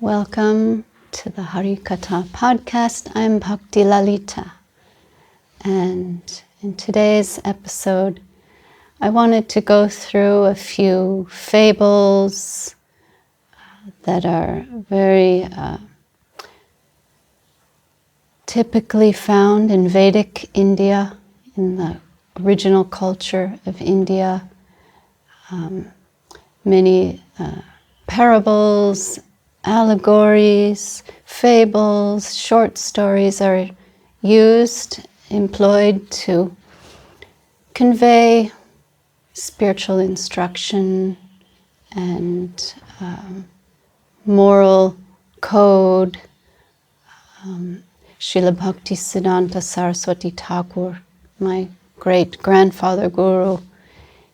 Welcome to the Harikatha podcast. I'm Bhakti Lalita. And in today's episode, I wanted to go through a few fables that are very typically found in Vedic India, in the original culture of India. Many parables, allegories, fables, short stories are employed to convey spiritual instruction and moral code. Srila Bhakti Siddhanta Saraswati Thakur, my great-grandfather guru,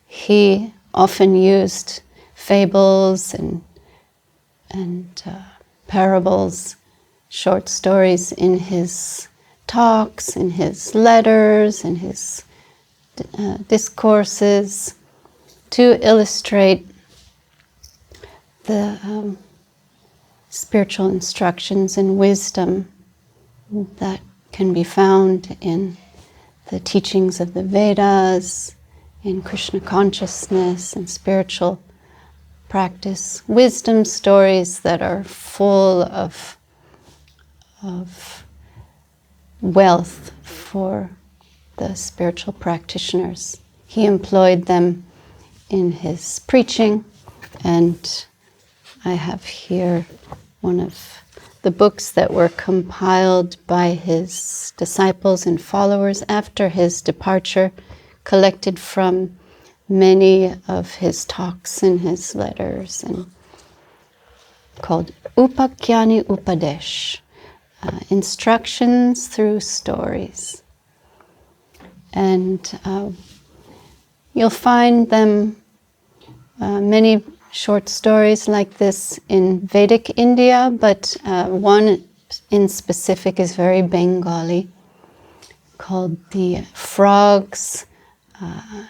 he often used fables and parables, short stories in his talks, in his letters, in his discourses to illustrate the spiritual instructions and wisdom that can be found in the teachings of the Vedas, in Krishna consciousness and spiritual practice, wisdom stories that are full of wealth for the spiritual practitioners. He employed them in his preaching, and I have here one of the books that were compiled by his disciples and followers after his departure, collected from many of his talks and his letters, and called Upakyani Upadesh, instructions through stories. And you'll find them, many short stories like this in Vedic India, but one in specific is very Bengali, called the Frog's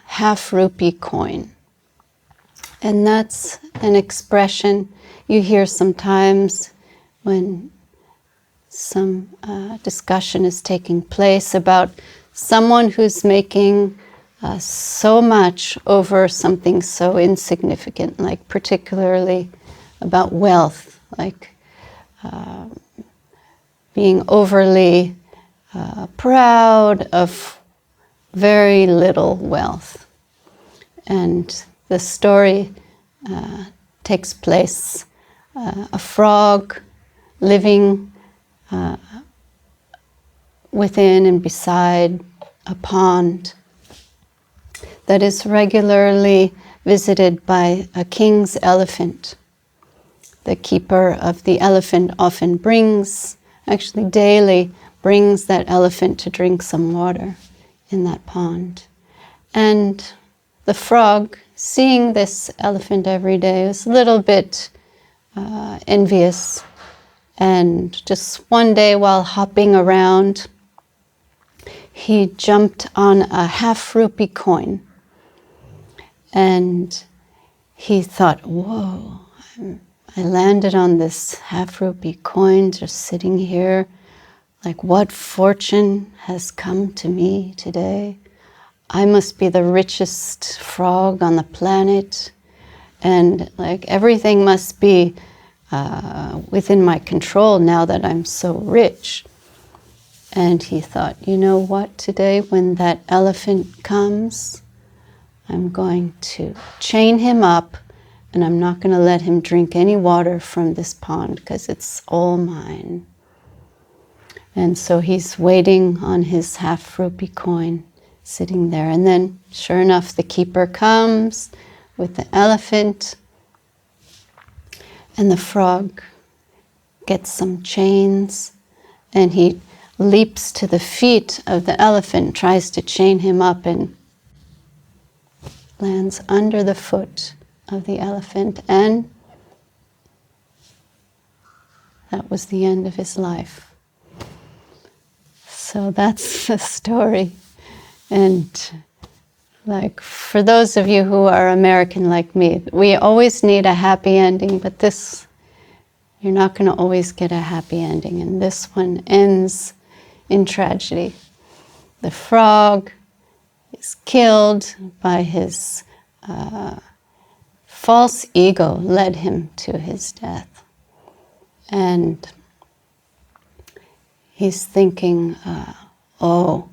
Half-rupee coin. And that's an expression you hear sometimes when some discussion is taking place about someone who's making so much over something so insignificant, like particularly about wealth, like being overly proud of very little wealth. And the story takes place, a frog living within and beside a pond that is regularly visited by a king's elephant. The keeper of the elephant often daily brings that elephant to drink some water in that pond. And the frog, seeing this elephant every day, is a little bit envious. And just one day while hopping around, he jumped on a half-rupee coin. And he thought, whoa, I landed on this half-rupee coin just sitting here. Like, what fortune has come to me today? I must be the richest frog on the planet. And like everything must be within my control now that I'm so rich. And he thought, you know what, today when that elephant comes, I'm going to chain him up, and I'm not going to let him drink any water from this pond because it's all mine. And so he's waiting on his half-rupee coin, sitting there. And then, sure enough, the keeper comes with the elephant, and the frog gets some chains, and he leaps to the feet of the elephant, tries to chain him up, and lands under the foot of the elephant, and that was the end of his life. So that's the story. And like, for those of you who are American like me, we always need a happy ending, but this you're not going to always get a happy ending. And this one ends in tragedy. The frog is killed by his false ego, led him to his death. And he's thinking, I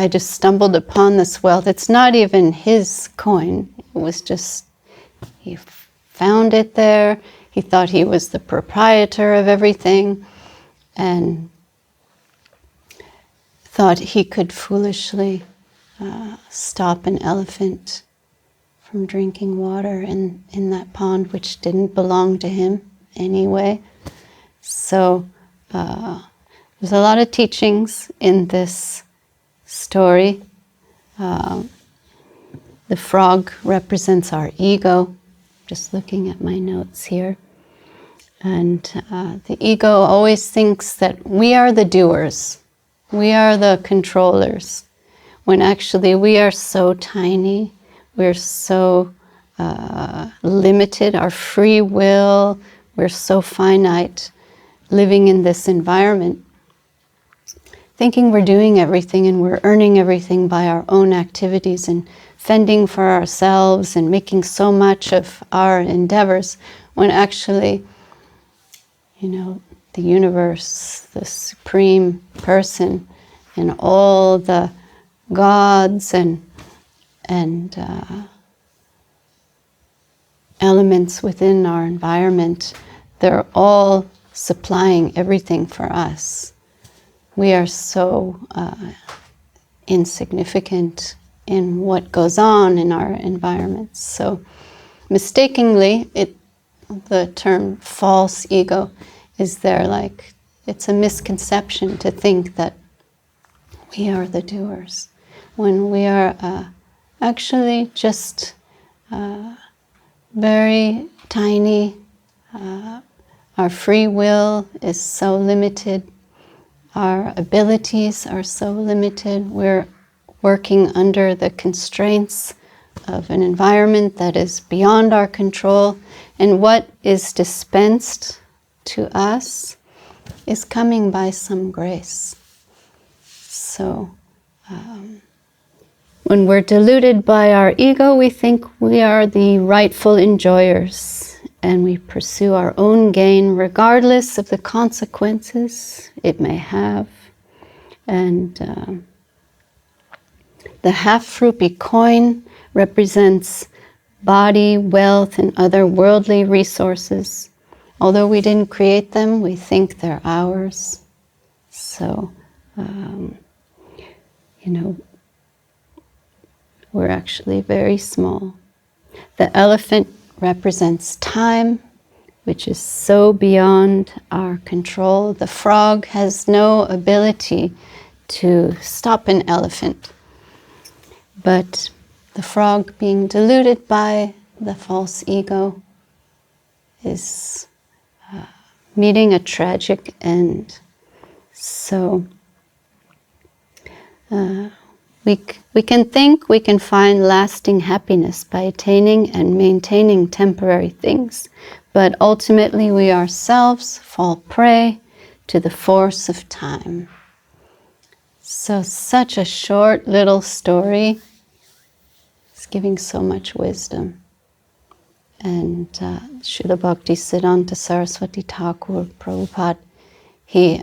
just stumbled upon this wealth. It's not even his coin. It was just, he found it there. He thought he was the proprietor of everything and thought he could foolishly stop an elephant from drinking water in that pond, which didn't belong to him anyway. So there's a lot of teachings in this story. The frog represents our ego. Just looking at my notes here. And the ego always thinks that we are the doers. We are the controllers. When actually we are so tiny. We're so limited. Our free will. We're so finite. Living in this environment. Thinking we're doing everything and we're earning everything by our own activities and fending for ourselves and making so much of our endeavors, when actually, the universe, the supreme person, and all the gods and elements within our environment, they're all supplying everything for us. We are so insignificant in what goes on in our environments. So mistakenly, the term false ego is there, like it's a misconception to think that we are the doers, when we are actually just very tiny. Our free will is so limited. Our abilities are so limited. We're working under the constraints of an environment that is beyond our control. And what is dispensed to us is coming by some grace. So when we're deluded by our ego, we think we are the rightful enjoyers. And we pursue our own gain regardless of the consequences it may have. And the half-rupee coin represents body, wealth, and other worldly resources. Although we didn't create them, we think they're ours. So, we're actually very small. The elephant represents time, which is so beyond our control. The frog has no ability to stop an elephant. But the frog, being deluded by the false ego, is meeting a tragic end. So we can think we can find lasting happiness by attaining and maintaining temporary things, but ultimately we ourselves fall prey to the force of time. So such a short little story is giving so much wisdom. And Srila Bhakti Siddhanta Saraswati Thakur Prabhupada, he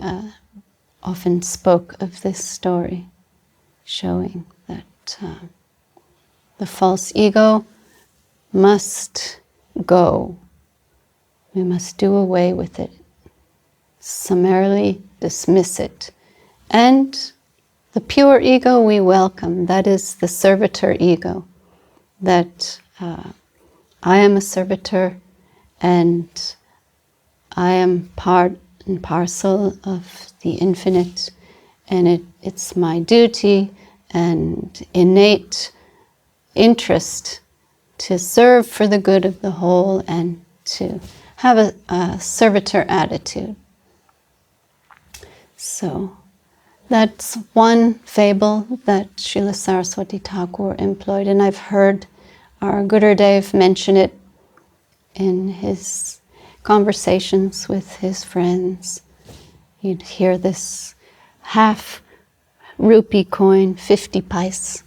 often spoke of this story, showing that the false ego must go. We must do away with it, summarily dismiss it. And the pure ego we welcome, that is the servitor ego, that I am a servitor and I am part and parcel of the infinite, and it's my duty and innate interest to serve for the good of the whole and to have a servitor attitude. So that's one fable that Srila Saraswati Thakur employed, and I've heard our Gurudev mention it in his conversations with his friends. You'd hear this half-rupee coin, 50 paise,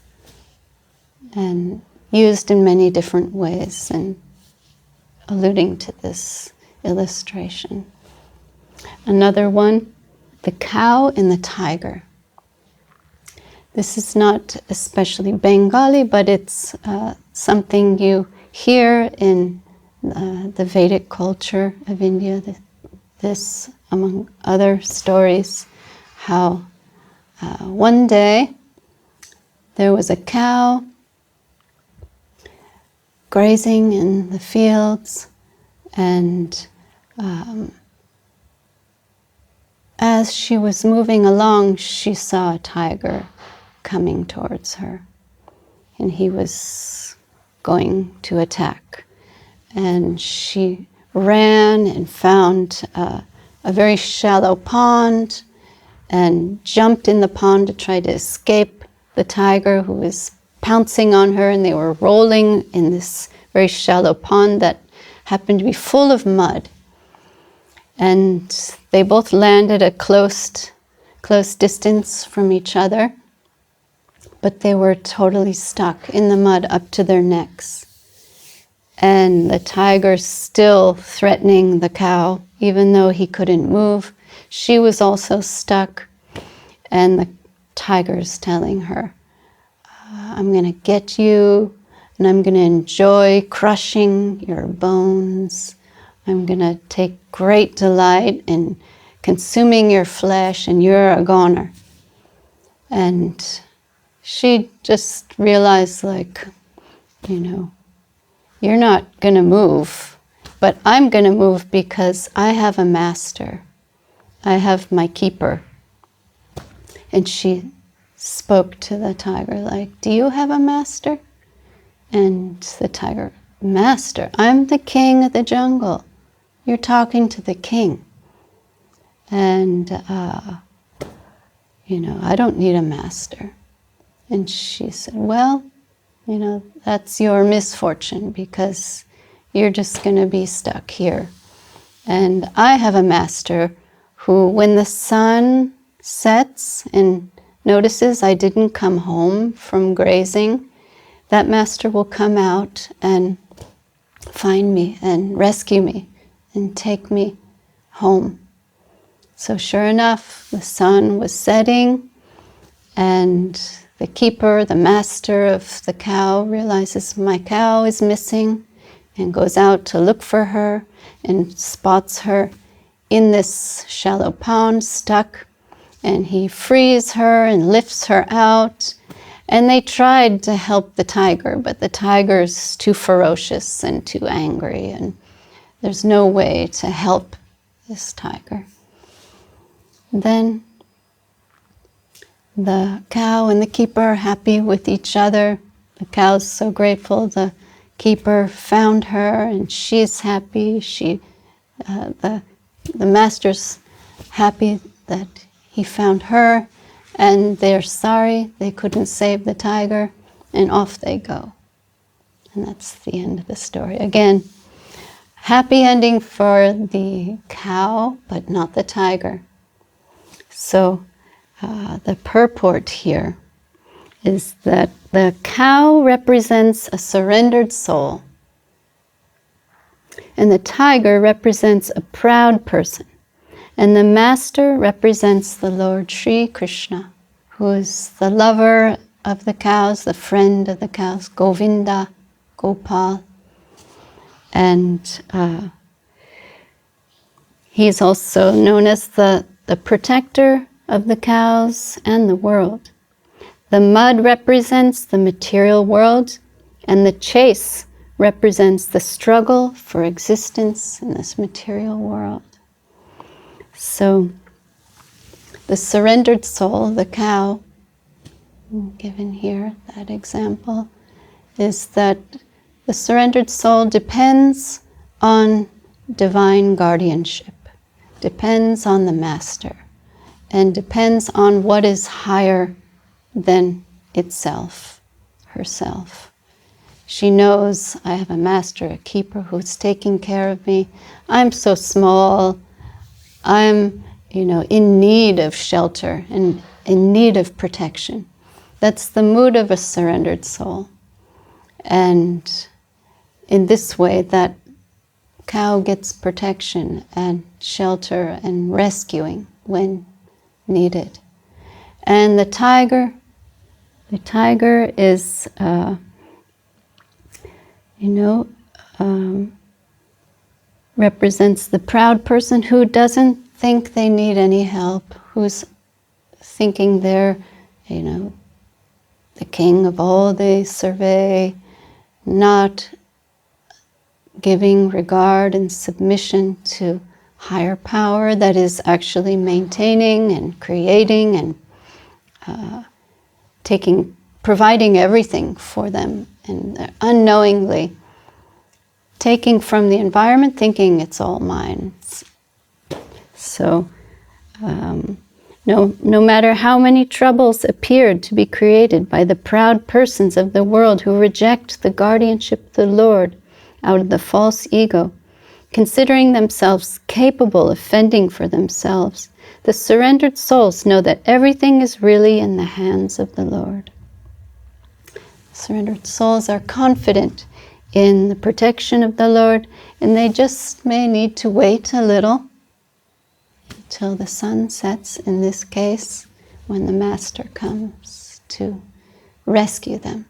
and used in many different ways, and alluding to this illustration. Another one, the cow and the tiger. This is not especially Bengali, but it's something you hear in the Vedic culture of India. This, among other stories, how one day there was a cow grazing in the fields, and as she was moving along, she saw a tiger coming towards her, and he was going to attack. And she ran and found a very shallow pond and jumped in the pond to try to escape the tiger, who was pouncing on her, and they were rolling in this very shallow pond that happened to be full of mud. And they both landed at close distance from each other, but they were totally stuck in the mud up to their necks. And the tiger still threatening the cow, even though he couldn't move. She was also stuck, and the tiger's telling her, I'm going to get you, and I'm going to enjoy crushing your bones. I'm going to take great delight in consuming your flesh, and you're a goner. And she just realized, like, you're not going to move, but I'm going to move because I have a master. I have my keeper. And she spoke to the tiger like, do you have a master? And the tiger, master, I'm the king of the jungle. You're talking to the king. And, I don't need a master. And she said, well, that's your misfortune, because you're just going to be stuck here. And I have a master who, when the sun sets and notices I didn't come home from grazing, that master will come out and find me and rescue me and take me home. So sure enough, the sun was setting, and the keeper, the master of the cow, realizes my cow is missing and goes out to look for her and spots her in this shallow pond, stuck, and he frees her and lifts her out. And they tried to help the tiger, but the tiger's too ferocious and too angry, and there's no way to help this tiger. Then the cow and the keeper are happy with each other. The cow's so grateful. The keeper found her, and she's happy. The master's happy that he found her, and they're sorry they couldn't save the tiger, and off they go. And that's the end of the story. Again, happy ending for the cow, but not the tiger. So the purport here is that the cow represents a surrendered soul, and the tiger represents a proud person, and the master represents the Lord Sri Krishna, who is the lover of the cows, the friend of the cows, Govinda, Gopal. And he's also known as the protector of the cows and the world. The mud represents the material world, and the chase represents the struggle for existence in this material world. So the surrendered soul, the cow, given here, that example, is that the surrendered soul depends on divine guardianship, depends on the master, and depends on what is higher than itself, herself. She knows I have a master, a keeper who's taking care of me. I'm so small. I'm, in need of shelter and in need of protection. That's the mood of a surrendered soul. And in this way, that cow gets protection and shelter and rescuing when needed. And the tiger is, represents the proud person who doesn't think they need any help, who's thinking they're, the king of all they survey, not giving regard and submission to higher power that is actually maintaining and creating and providing everything for them, and unknowingly taking from the environment, thinking it's all mine. So, no matter how many troubles appeared to be created by the proud persons of the world who reject the guardianship of the Lord out of the false ego, considering themselves capable of fending for themselves, the surrendered souls know that everything is really in the hands of the Lord. Surrendered souls are confident in the protection of the Lord, and they just may need to wait a little until the sun sets, in this case, when the Master comes to rescue them.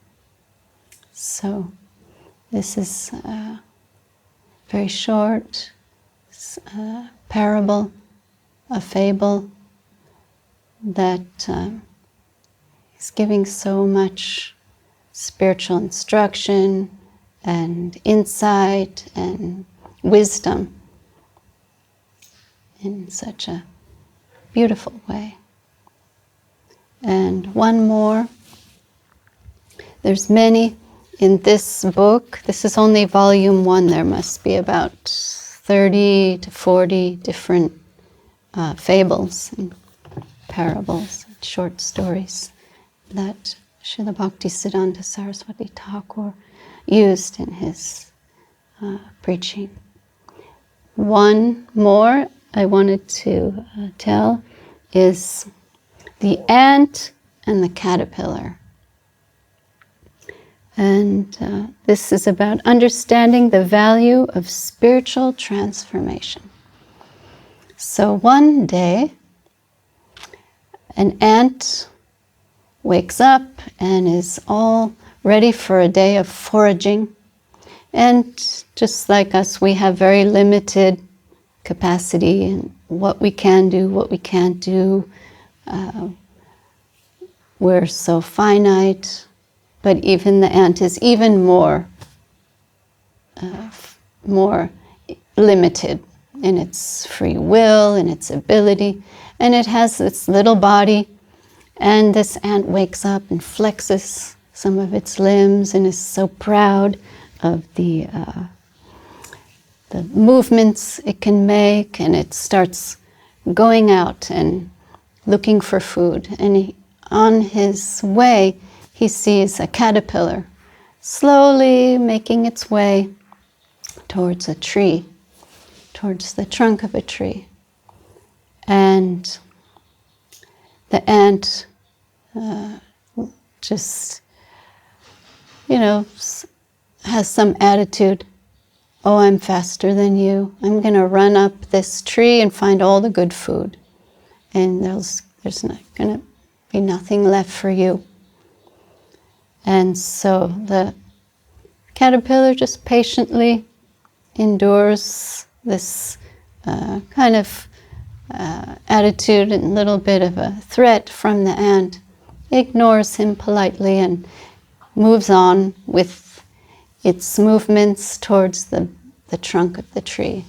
So this is a very short parable, a fable that is giving so much spiritual instruction and insight and wisdom in such a beautiful way. And one more. There's many in this book. This is only volume 1. There must be about 30 to 40 different fables and parables, and short stories that Srila Bhaktisiddhanta Saraswati Thakur used in his preaching. One more I wanted to tell is the ant and the caterpillar. And this is about understanding the value of spiritual transformation. So one day, an ant wakes up and is all ready for a day of foraging. And just like us, we have very limited capacity in what we can do, what we can't do. We're so finite, but even the ant is even more limited in its free will, in its ability. And it has this little body, and this ant wakes up and flexes some of its limbs and is so proud of the movements it can make, and it starts going out and looking for food. And on his way, he sees a caterpillar slowly making its way towards a tree, towards the trunk of a tree. And the ant just, has some attitude. Oh, I'm faster than you. I'm going to run up this tree and find all the good food. And there's not going to be nothing left for you. And so the caterpillar just patiently endures this kind of attitude and a little bit of a threat from the ant, ignores him politely and moves on with its movements towards the trunk of the tree.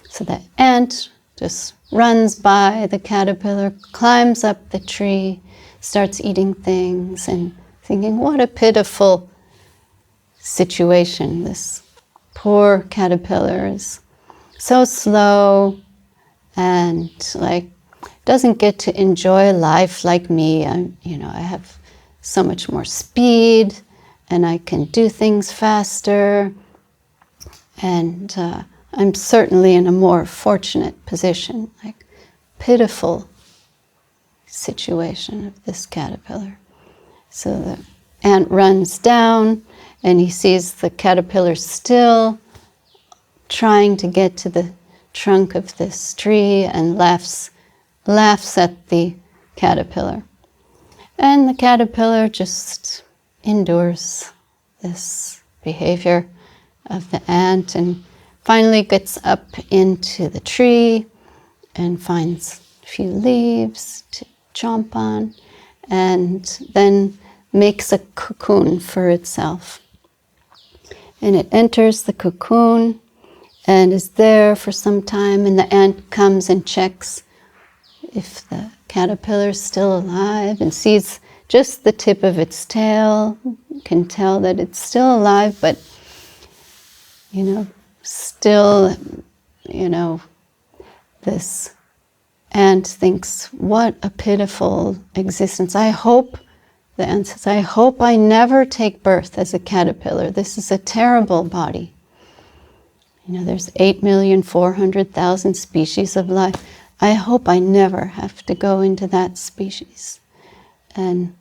So the ant just runs by the caterpillar, climbs up the tree, starts eating things and thinking, what a pitiful situation. This poor caterpillar is so slow and doesn't get to enjoy life like me. I have so much more speed. and I can do things faster, and I'm certainly in a more fortunate position, like pitiful situation of this caterpillar. So the ant runs down, and he sees the caterpillar still trying to get to the trunk of this tree, and laughs at the caterpillar. And the caterpillar just endures this behavior of the ant, and finally gets up into the tree and finds a few leaves to chomp on, and then makes a cocoon for itself. And it enters the cocoon and is there for some time, and the ant comes and checks if the caterpillar is still alive and sees just the tip of its tail, can tell that it's still alive, but still, this ant thinks, what a pitiful existence. The ant says, I hope I never take birth as a caterpillar. This is a terrible body. There's 8,400,000 species of life. I hope I never have to go into that species. And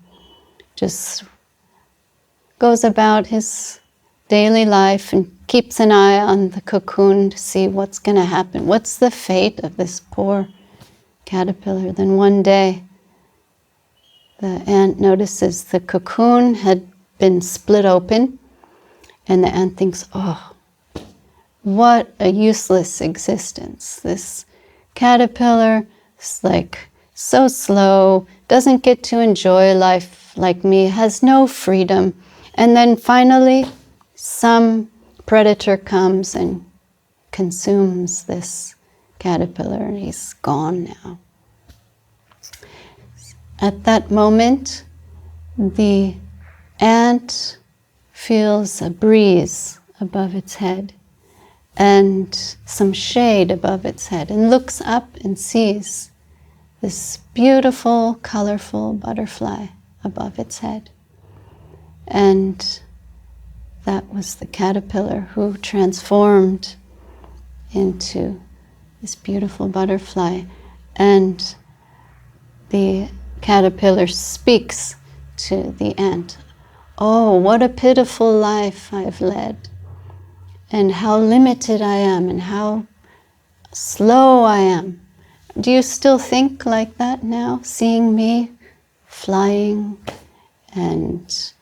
just goes about his daily life and keeps an eye on the cocoon to see what's going to happen. What's the fate of this poor caterpillar? Then one day, the ant notices the cocoon had been split open, and the ant thinks, oh, what a useless existence. This caterpillar is so slow, doesn't get to enjoy life like me, has no freedom. And then finally, some predator comes and consumes this caterpillar, and he's gone now. At that moment, the ant feels a breeze above its head and some shade above its head, and looks up and sees this beautiful, colorful butterfly above its head. And that was the caterpillar who transformed into this beautiful butterfly. And the caterpillar speaks to the ant. Oh, what a pitiful life I've led, and how limited I am, and how slow I am. Do you still think like that now, seeing me flying and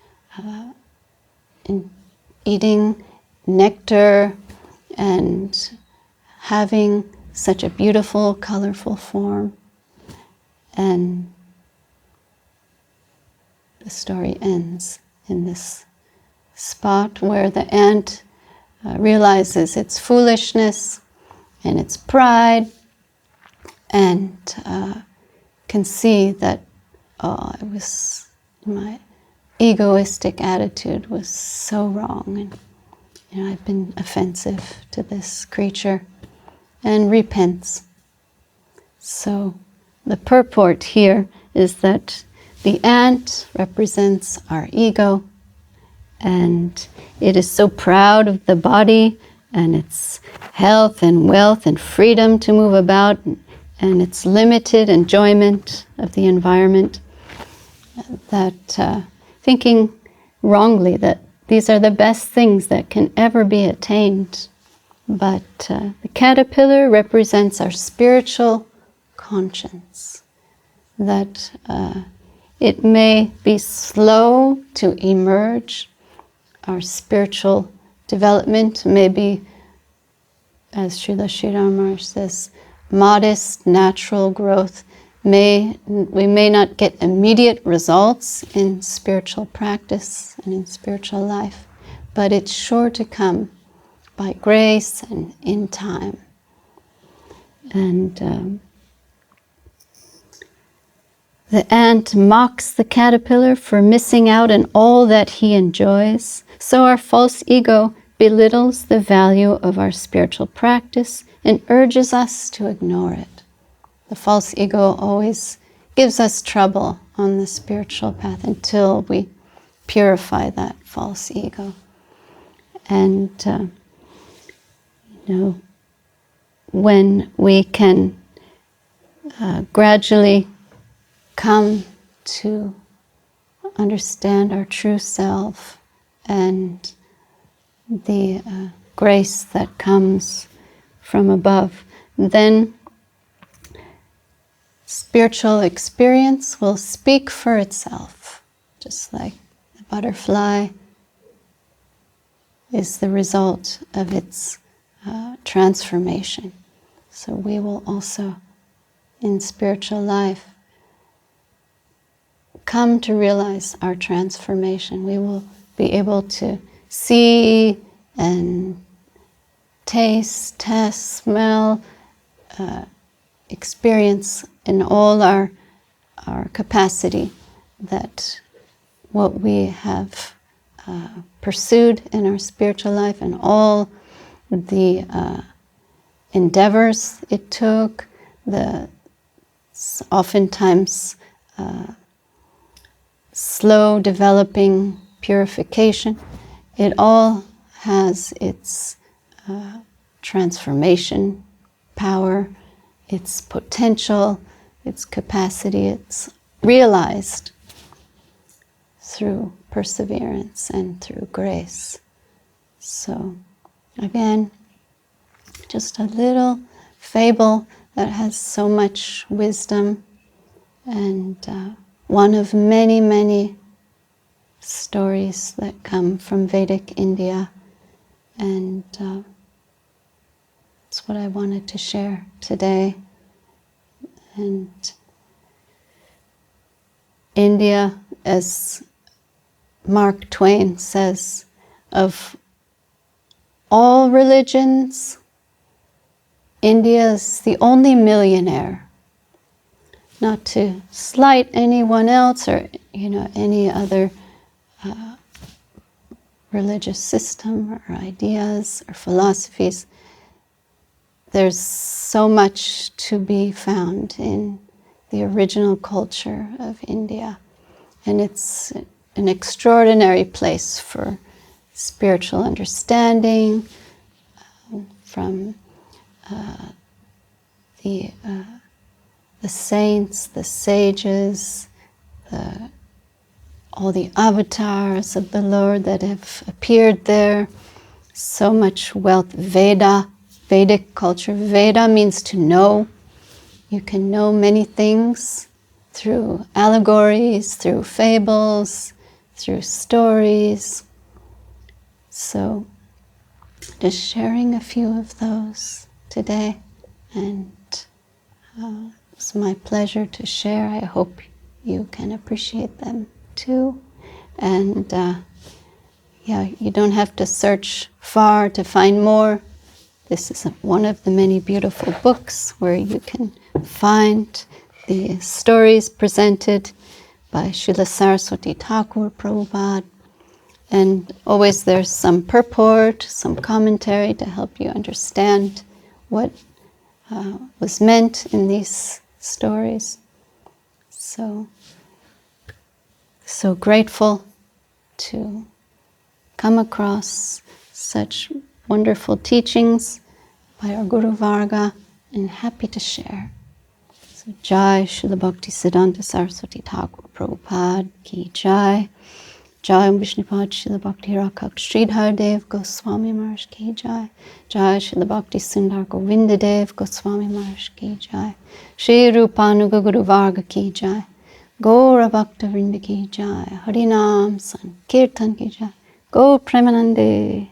eating nectar and having such a beautiful, colorful form? And the story ends in this spot where the ant realizes its foolishness and its pride, and can see that, my egoistic attitude was so wrong, and I've been offensive to this creature, and repents. So the purport here is that the ant represents our ego, and it is so proud of the body and its health and wealth and freedom to move about, and its limited enjoyment of the environment, that thinking wrongly that these are the best things that can ever be attained. But the caterpillar represents our spiritual conscience, that it may be slow to emerge. Our spiritual development may be, as Srila Sridhar Maharaj says, modest, natural growth. We may not get immediate results in spiritual practice and in spiritual life, but it's sure to come by grace and in time. And the ant mocks the caterpillar for missing out on all that he enjoys. So our false ego belittles the value of our spiritual practice and urges us to ignore it. The false ego always gives us trouble on the spiritual path until we purify that false ego. And, when we can gradually come to understand our true self and the grace that comes from above, then spiritual experience will speak for itself, just like the butterfly is the result of its transformation. So we will also, in spiritual life, come to realize our transformation. We will be able to see and taste, test, smell, experience in all our capacity that what we have pursued in our spiritual life and all the endeavors it took, the oftentimes slow developing purification, it all has its transformation power, its potential, its capacity. It's realized through perseverance and through grace. So again, just a little fable that has so much wisdom, and one of many, many stories that come from Vedic India, and it's what I wanted to share today. And India, as Mark Twain says, of all religions, India is the only millionaire. Not to slight anyone else or any other religious system or ideas or philosophies. There's so much to be found in the original culture of India, and it's an extraordinary place for spiritual understanding from the saints, the sages, all the avatars of the Lord that have appeared there. So much wealth. Vedic culture. Veda means to know. You can know many things through allegories, through fables, through stories. So just sharing a few of those today, and it's my pleasure to share. I hope you can appreciate them too. And you don't have to search far to find more. This is one of the many beautiful books where you can find the stories presented by Srila Saraswati Thakur Prabhupada. And always there's some purport, some commentary to help you understand what was meant in these stories. So grateful to come across such wonderful teachings by our Guru Varga, and happy to share. So Jai Srila Bhakti Siddhanta Saraswati Thakur Prabhupada Ki Jai. Jai Vishnupad Srila Bhakti Rakak Sridhar Dev Goswami Maharaj Ki Jai. Jai Srila Bhakti Sundar Govinda Dev Goswami Maharaj Ki Jai. Shri Rupanuga Guru Varga Ki Jai. Gaura Bhakta Vrinda Ki Jai. Harinam Sankirtan Ki Jai. Go Premanande.